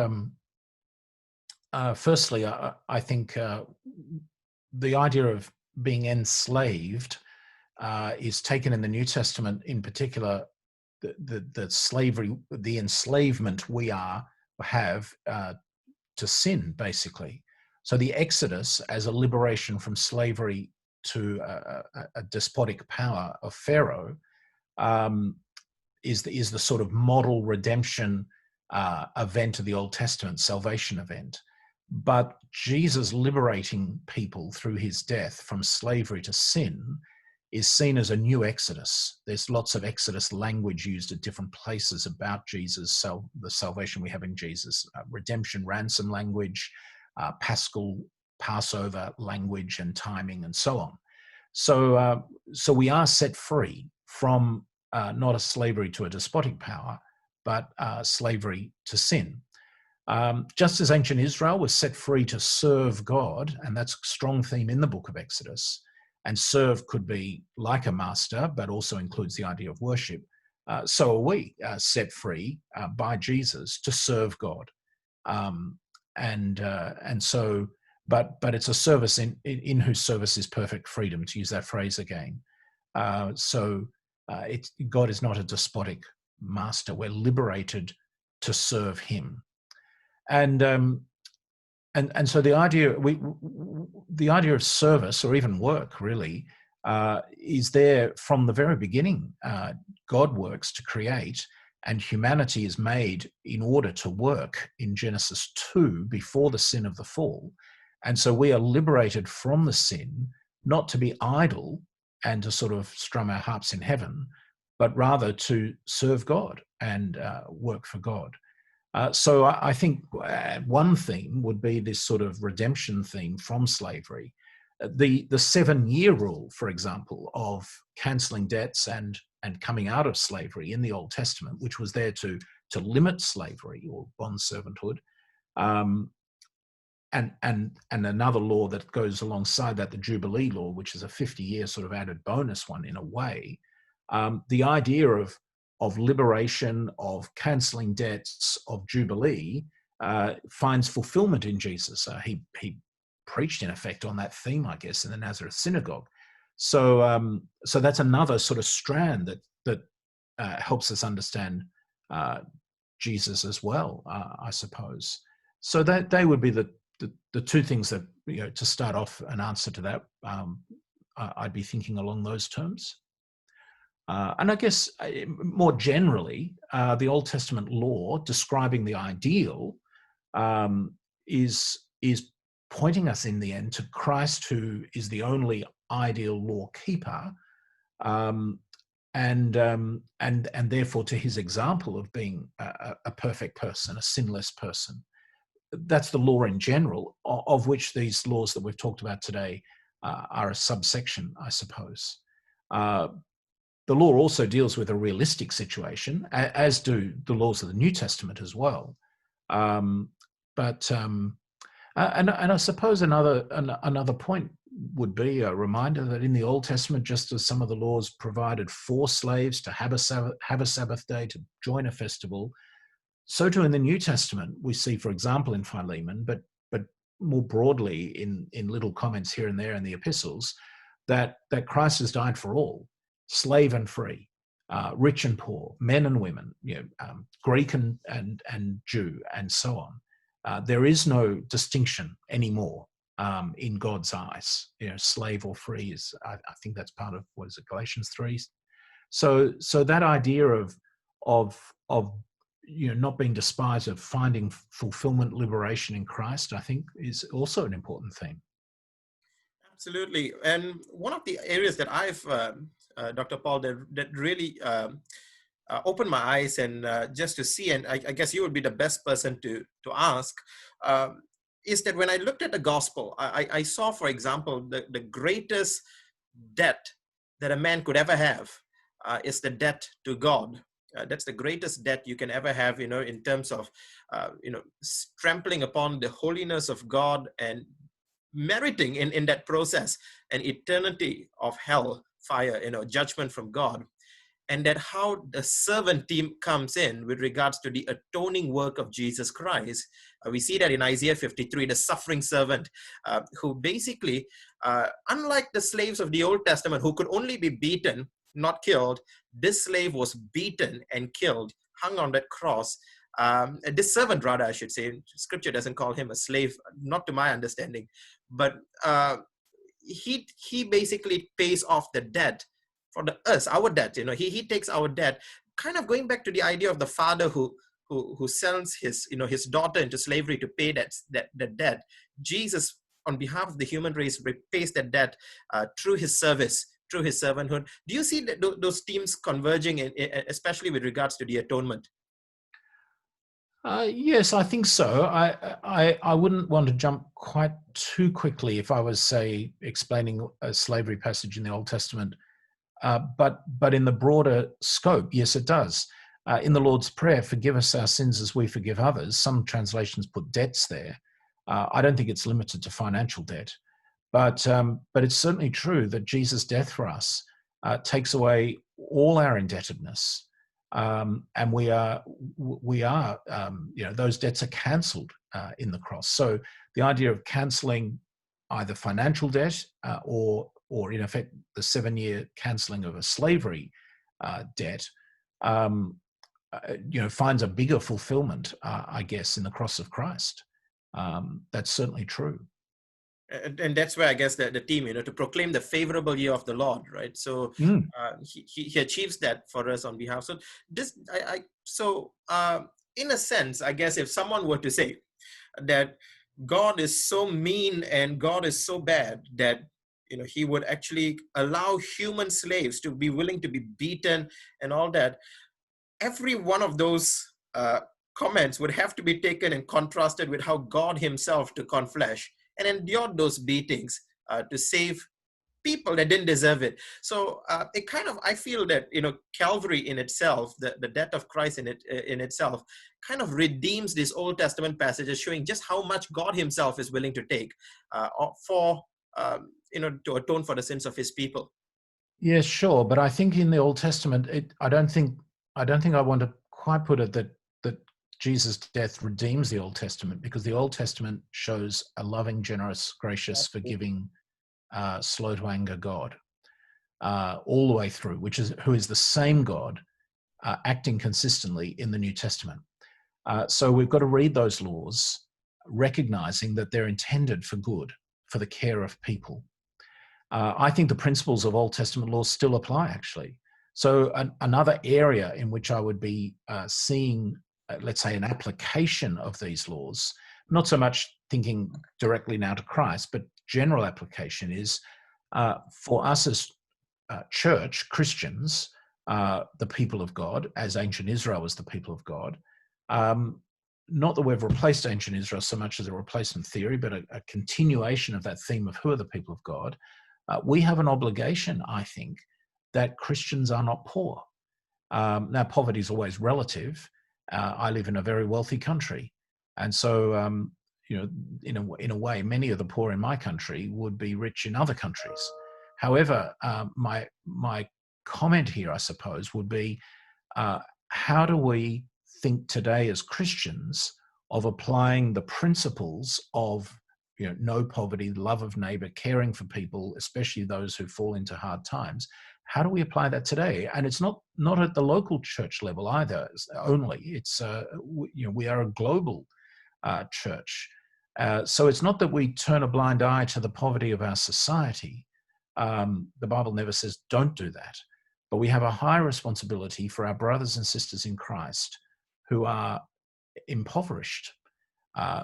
firstly, I think the idea of being enslaved is taken in the New Testament, in particular, the slavery, the enslavement we have to sin, basically. So the Exodus as a liberation from slavery to a despotic power of Pharaoh is the sort of model redemption event of the Old Testament, salvation event. But Jesus liberating people through his death from slavery to sin is seen as a new Exodus. There's lots of Exodus language used at different places about Jesus, the salvation we have in Jesus, redemption, ransom language, Paschal, Passover language and timing, and so on. So we are set free from not a slavery to a despotic power, but slavery to sin. Just as ancient Israel was set free to serve God, and that's a strong theme in the book of Exodus, and serve could be like a master, but also includes the idea of worship, so are we set free by Jesus to serve God. And so, but it's a service in whose service is perfect freedom, to use that phrase again. God is not a despotic master. We're liberated to serve him. And and so the idea of service, or even work, really, is there from the very beginning. God works to create, and humanity is made in order to work in Genesis 2 before the sin of the fall. And so we are liberated from the sin, not to be idle and to sort of strum our harps in heaven, but rather to serve God and work for God. So I think one theme would be this sort of redemption theme from slavery. The 7-year rule, for example, of cancelling debts and coming out of slavery in the Old Testament, which was there to limit slavery or bond servanthood, and another law that goes alongside that, the Jubilee law, which is a 50-year sort of added bonus one in a way. The idea of liberation, of cancelling debts, of Jubilee finds fulfillment in Jesus. He preached in effect on that theme, I guess, in the Nazareth synagogue. So that's another sort of strand that helps us understand Jesus as well, I suppose. So that they would be the two things that, to start off an answer to that, I'd be thinking along those terms. And I guess more generally, the Old Testament law describing the ideal is pointing us in the end to Christ, who is the only ideal law keeper, and therefore to his example of being a perfect person, a sinless person. That's the law in general, of which these laws that we've talked about today are a subsection, I suppose. The law also deals with a realistic situation, as do the laws of the New Testament as well. And I suppose another point would be a reminder that in the Old Testament, just as some of the laws provided for slaves to have a Sabbath day, to join a festival, so too in the New Testament we see, for example, in Philemon, but more broadly in little comments here and there in the epistles, that Christ has died for all, slave and free, rich and poor, men and women, Greek and Jew, and so on. There is no distinction anymore in God's eyes. Slave or free is, I think that's part of, what is it, Galatians 3. So that idea of not being despised, of finding fulfillment, liberation in Christ, I think is also an important theme. Absolutely. And one of the areas that I've, Dr. Paul, that really opened my eyes and just to see, and I guess you would be the best person to ask, is that when I looked at the gospel, I saw, for example, the greatest debt that a man could ever have is the debt to God. That's the greatest debt you can ever have, in terms of, trampling upon the holiness of God and meriting in that process an eternity of hell fire, judgment from God. And that how the servant team comes in with regards to the atoning work of Jesus Christ. We see that in Isaiah 53, the suffering servant, who basically, unlike the slaves of the Old Testament, who could only be beaten, not killed, this slave was beaten and killed, hung on that cross. This servant, rather, I should say. Scripture doesn't call him a slave, not to my understanding, but he basically pays off the debt for us, our debt. He takes our debt, kind of going back to the idea of the father who sells his daughter into slavery to pay that debt. Jesus, on behalf of the human race, repays that debt through his service, through his servanthood. Do you see those themes converging, especially with regards to the atonement? Yes, I think so. I wouldn't want to jump quite too quickly if I was, say, explaining a slavery passage in the Old Testament. But in the broader scope, yes, it does. In the Lord's Prayer, forgive us our sins as we forgive others. Some translations put debts there. I don't think it's limited to financial debt. But it's certainly true that Jesus' death for us takes away all our indebtedness. And we are those debts are cancelled in the cross. So the idea of cancelling either financial debt or in effect the 7-year cancelling of a slavery debt, finds a bigger fulfillment, I guess, in the cross of Christ. That's certainly true. And that's where I guess the team, to proclaim the favorable year of the Lord, right? So he achieves that for us on behalf. So in a sense, I guess if someone were to say that God is so mean and God is so bad that he would actually allow human slaves to be willing to be beaten and all that, every one of those comments would have to be taken and contrasted with how God himself took on flesh and endured those beatings to save people that didn't deserve it. So I feel that Calvary in itself, the death of Christ in itself, kind of redeems these Old Testament passages, showing just how much God himself is willing to take to atone for the sins of his people. Yes, sure, but I think in the Old Testament, I don't think I want to quite put it that Jesus' death redeems the Old Testament, because the Old Testament shows a loving, generous, gracious, forgiving, slow to anger God all the way through, who is the same God acting consistently in the New Testament. So we've got to read those laws, recognizing that they're intended for good, for the care of people. I think the principles of Old Testament laws still apply, actually. So another area in which I would be seeing, let's say, an application of these laws, not so much thinking directly now to Christ, but general application is for us as church, Christians, the people of God, as ancient Israel was the people of God. Not that we've replaced ancient Israel so much as a replacement theory, but a continuation of that theme of who are the people of God. We have an obligation, I think, that Christians are not poor. Now, poverty is always relative. I live in a very wealthy country. And so, in a way, many of the poor in my country would be rich in other countries. However, my comment here, I suppose, would be, how do we think today as Christians of applying the principles of no poverty, love of neighbor, caring for people, especially those who fall into hard times? How do we apply that today? And it's not at the local church level either only. It's we are a global church. So it's not that we turn a blind eye to the poverty of our society. The Bible never says don't do that. But we have a high responsibility for our brothers and sisters in Christ who are impoverished.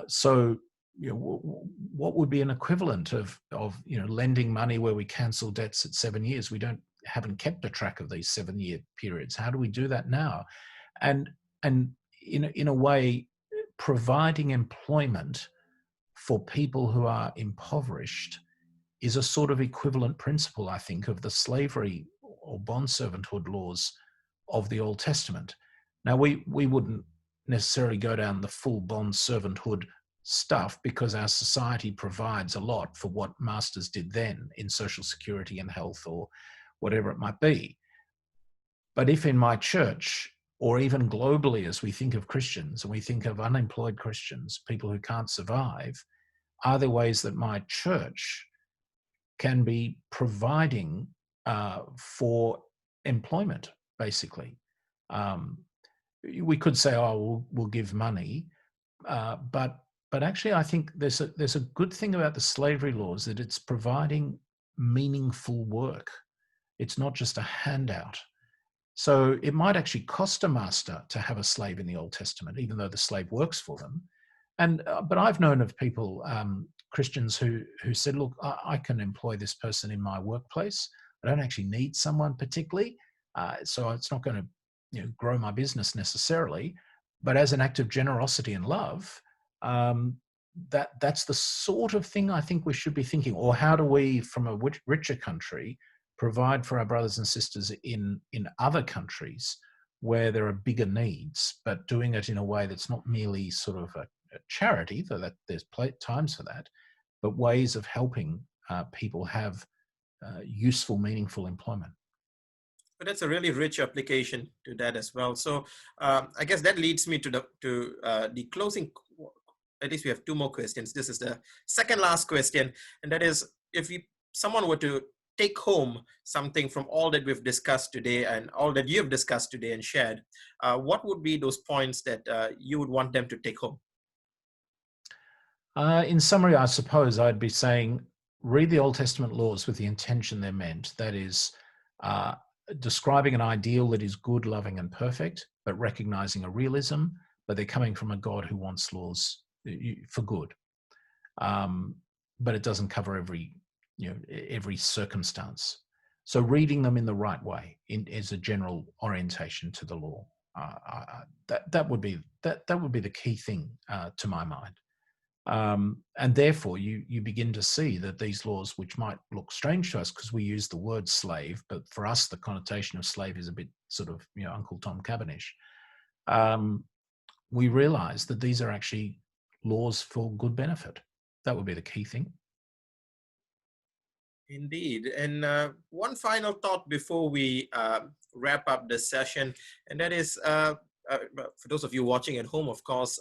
So what would be an equivalent of lending money where we cancel debts at 7 years? We haven't kept a track of these 7-year periods. How do we do that now? And in a way, providing employment for people who are impoverished is a sort of equivalent principle, I think, of the slavery or bond servanthood laws of the Old Testament. Now, we wouldn't necessarily go down the full bond servanthood stuff because our society provides a lot for what masters did then in social security and health or whatever it might be. But if in my church, or even globally, as we think of Christians and we think of unemployed Christians, people who can't survive, are there ways that my church can be providing for employment, basically? We could say, oh, we'll give money, but actually, I think there's a good thing about the slavery laws, that it's providing meaningful work. It's not just a handout. So it might actually cost a master to have a slave in the Old Testament, even though the slave works for them. But I've known of people, Christians, who said, look, I can employ this person in my workplace. I don't actually need someone particularly, so it's not going to grow my business necessarily. But as an act of generosity and love, that's the sort of thing I think we should be thinking. Or how do we, from a richer country, provide for our brothers and sisters in other countries where there are bigger needs, but doing it in a way that's not merely sort of a charity, though that there's times for that, but ways of helping people have useful, meaningful employment. But that's a really rich application to that as well. So I guess that leads me to the closing. At least we have 2 more questions. This is the second last question, and that is, if someone were to take home something from all that we've discussed today and all that you've discussed today and shared, what would be those points that you would want them to take home? In summary, I suppose I'd be saying read the Old Testament laws with the intention they're meant. That is, describing an ideal that is good, loving, and perfect, but recognizing a realism, but they're coming from a God who wants laws for good. But it doesn't cover every circumstance. So reading them in the right way is a general orientation to the law. That would be the key thing to my mind. And therefore, you begin to see that these laws, which might look strange to us because we use the word slave, but for us the connotation of slave is a bit sort of Uncle Tom Cabernish. We realize that these are actually laws for good benefit. That would be the key thing. Indeed. And one final thought before we wrap up this session, and that is, for those of you watching at home, of course,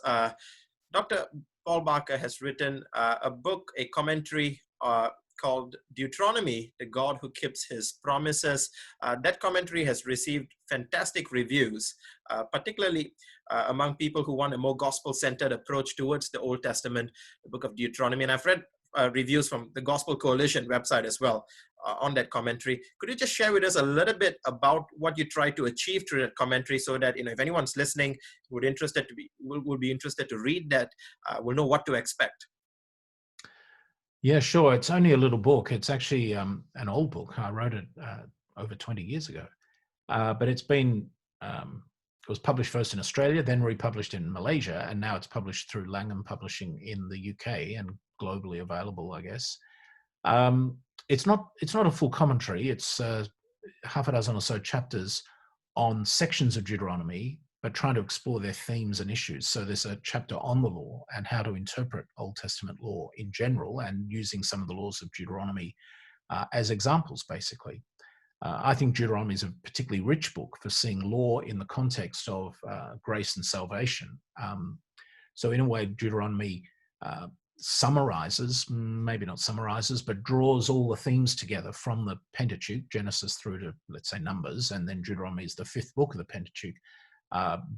Dr. Paul Barker has written a book, a commentary called Deuteronomy, the God who keeps his promises. That commentary has received fantastic reviews, particularly among people who want a more gospel-centered approach towards the Old Testament, the book of Deuteronomy. And I've read reviews from the Gospel Coalition website as well on that commentary. Could you just share with us a little bit about what you try to achieve through that commentary, so that if anyone's listening would be interested to read that, will know what to expect? Yeah, sure. It's only a little book. It's actually an old book. I wrote it over 20 years ago, but it's been it was published first in Australia, then republished in Malaysia, and now it's published through Langham Publishing in the UK and globally available, I guess. It's not a full commentary. It's half a dozen or so chapters on sections of Deuteronomy, but trying to explore their themes and issues. So there's a chapter on the law and how to interpret Old Testament law in general, and using some of the laws of Deuteronomy as examples, basically. I think Deuteronomy is a particularly rich book for seeing law in the context of grace and salvation. So in a way, Deuteronomy summarizes, maybe not summarizes, but draws all the themes together from the Pentateuch, Genesis through to, let's say, Numbers, and then Deuteronomy is the fifth book of the Pentateuch,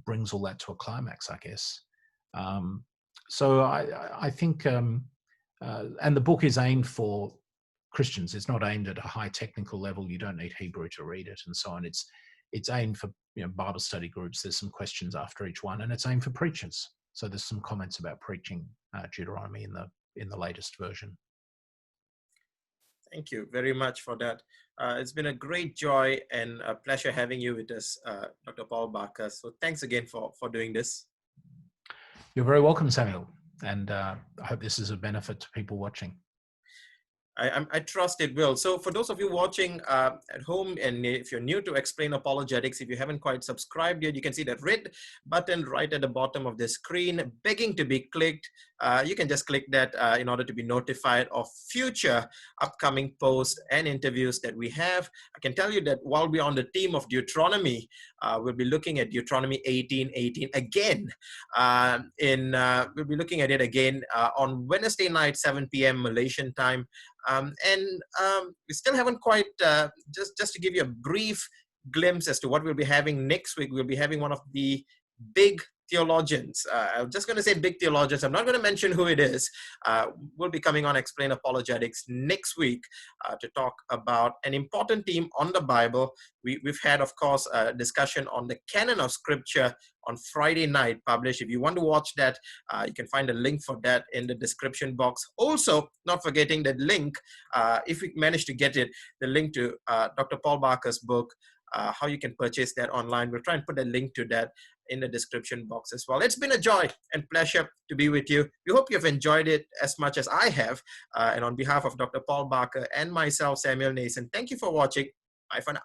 brings all that to a climax, I guess. So I think, and the book is aimed for Christians. It's not aimed at a high technical level. You don't need Hebrew to read it and so on. It's aimed for Bible study groups. There's some questions after each one, and it's aimed for preachers. So there's some comments about preaching Deuteronomy in the latest version. Thank you very much for that. It's been a great joy and a pleasure having you with us, Dr. Paul Barker. So thanks again for doing this. You're very welcome, Samuel. And I hope this is a benefit to people watching. I trust it will. So for those of you watching at home, and if you're new to Explain Apologetics, if you haven't quite subscribed yet, you can see that red button right at the bottom of the screen begging to be clicked. You can just click that in order to be notified of future upcoming posts and interviews that we have. I can tell you that while we're on the theme of Deuteronomy, we'll be looking at Deuteronomy 18:18 again. We'll be looking at it again on Wednesday night, 7 p.m. Malaysian time. We still haven't quite, just to give you a brief glimpse as to what we'll be having next week, we'll be having one of the big theologians. I'm just going to say big theologians. I'm not going to mention who it is. We'll be coming on Explain Apologetics next week to talk about an important theme on the Bible. We've had, of course, a discussion on the canon of Scripture on Friday night published. If you want to watch that, you can find a link for that in the description box. Also, not forgetting that link, if we manage to get it, the link to Dr. Paul Barker's book, how you can purchase that online. We'll try and put a link to that in the description box as well. It's been a joy and pleasure to be with you. We hope you've enjoyed it as much as I have. And on behalf of Dr. Paul Barker and myself, Samuel Nesan, thank you for watching. Bye for now.